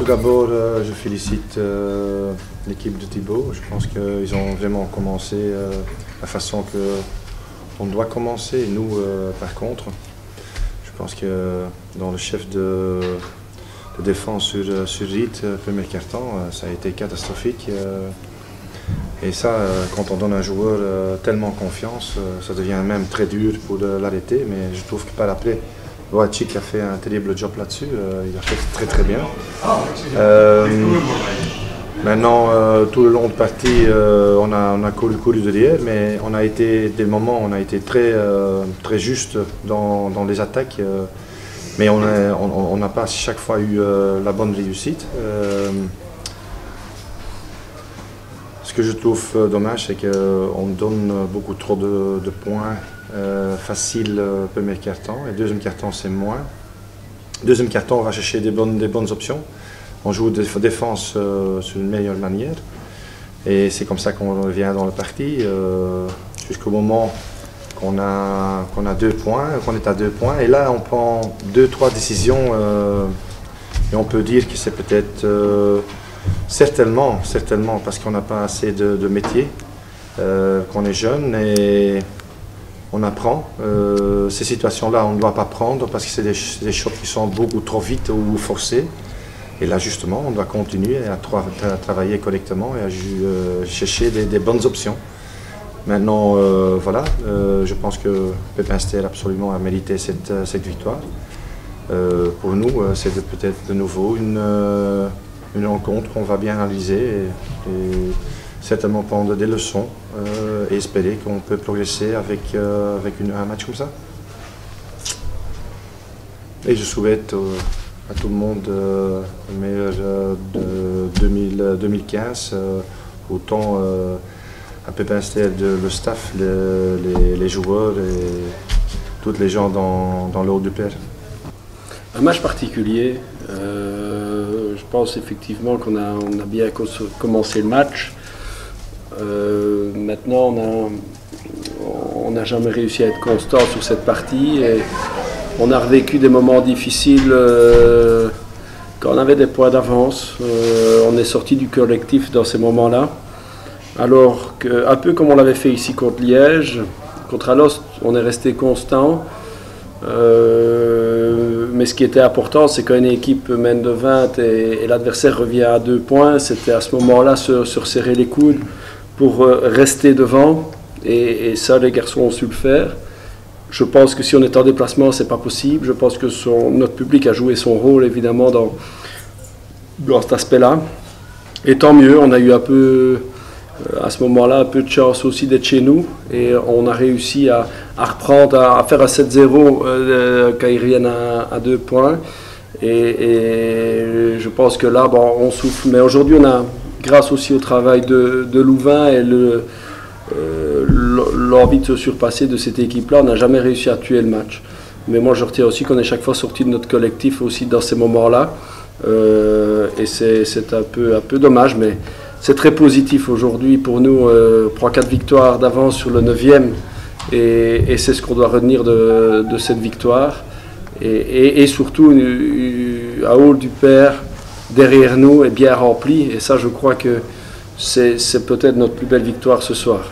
Tout d'abord, je félicite l'équipe de Thibaut. Je pense qu'ils ont vraiment commencé la façon qu'on doit commencer. Nous, par contre, je pense que dans le chef de défense sur Ried, premier carton, ça a été catastrophique. Et ça, quand on donne à un joueur tellement confiance, ça devient même très dur pour l'arrêter. Mais je trouve que par après, Wojciech a fait un terrible job là-dessus, il a fait très très bien. Maintenant, tout le long de partie, on a couru derrière, mais on a été, des moments, on a été très juste dans les attaques, mais on n'a pas chaque fois eu la bonne réussite. Ce que je trouve dommage, c'est qu'on donne beaucoup trop de points faciles premier carton, et deuxième carton c'est moins. Deuxième carton, on va chercher des bonnes options. On joue défense sur une meilleure manière, et c'est comme ça qu'on revient dans le parti jusqu'au moment qu'on a 2 points, qu'on est à 2 points, et là on prend 2-3 décisions et on peut dire que c'est peut-être certainement parce qu'on n'a pas assez de métier, qu'on est jeune et on apprend. Ces situations-là, on ne doit pas prendre parce que c'est des choses qui sont beaucoup trop vite ou forcées. Et là, justement, on doit continuer à travailler correctement et à chercher des bonnes options. Maintenant, voilà, je pense que Pepinster absolument a mérité cette victoire. Pour nous, c'est peut-être de nouveau une rencontre qu'on va bien analyser et certainement prendre des leçons et espérer qu'on peut progresser avec un match comme ça. Et je souhaite à tout le monde le meilleur de 2015, autant à Pepinster, le staff, les joueurs et tous les gens dans le haut du père. Un match particulier. Je pense effectivement qu'on a bien commencé le match. Maintenant, on n'a jamais réussi à être constant sur cette partie. Et on a revécu des moments difficiles quand on avait des points d'avance. On est sorti du collectif dans ces moments-là. Alors un peu comme on l'avait fait ici contre Liège, contre Alost, on est resté constant. Mais ce qui était important, c'est quand une équipe mène de 20 et l'adversaire revient à 2 points, c'était à ce moment-là se resserrer les coudes pour rester devant, et ça les garçons ont su le faire. Je pense que si on est en déplacement, c'est pas possible. Je pense que notre public a joué son rôle évidemment dans cet aspect-là, et tant mieux. On a eu un peu à ce moment-là un peu de chance aussi d'être chez nous, et on a réussi à reprendre, à faire un 7-0 quand ils reviennent à 2 points, et je pense que là bon, on souffle, mais aujourd'hui on a, grâce aussi au travail de Louvain et l'envie de se surpasser de cette équipe-là, on n'a jamais réussi à tuer le match. Mais moi je retiens aussi qu'on est chaque fois sorti de notre collectif aussi dans ces moments-là, et c'est un peu dommage, mais c'est très positif aujourd'hui pour nous. 3-4 victoires d'avance sur le 9e, et c'est ce qu'on doit retenir de cette victoire. Et surtout, un hall du Père derrière nous est bien rempli, et ça je crois que c'est peut-être notre plus belle victoire ce soir.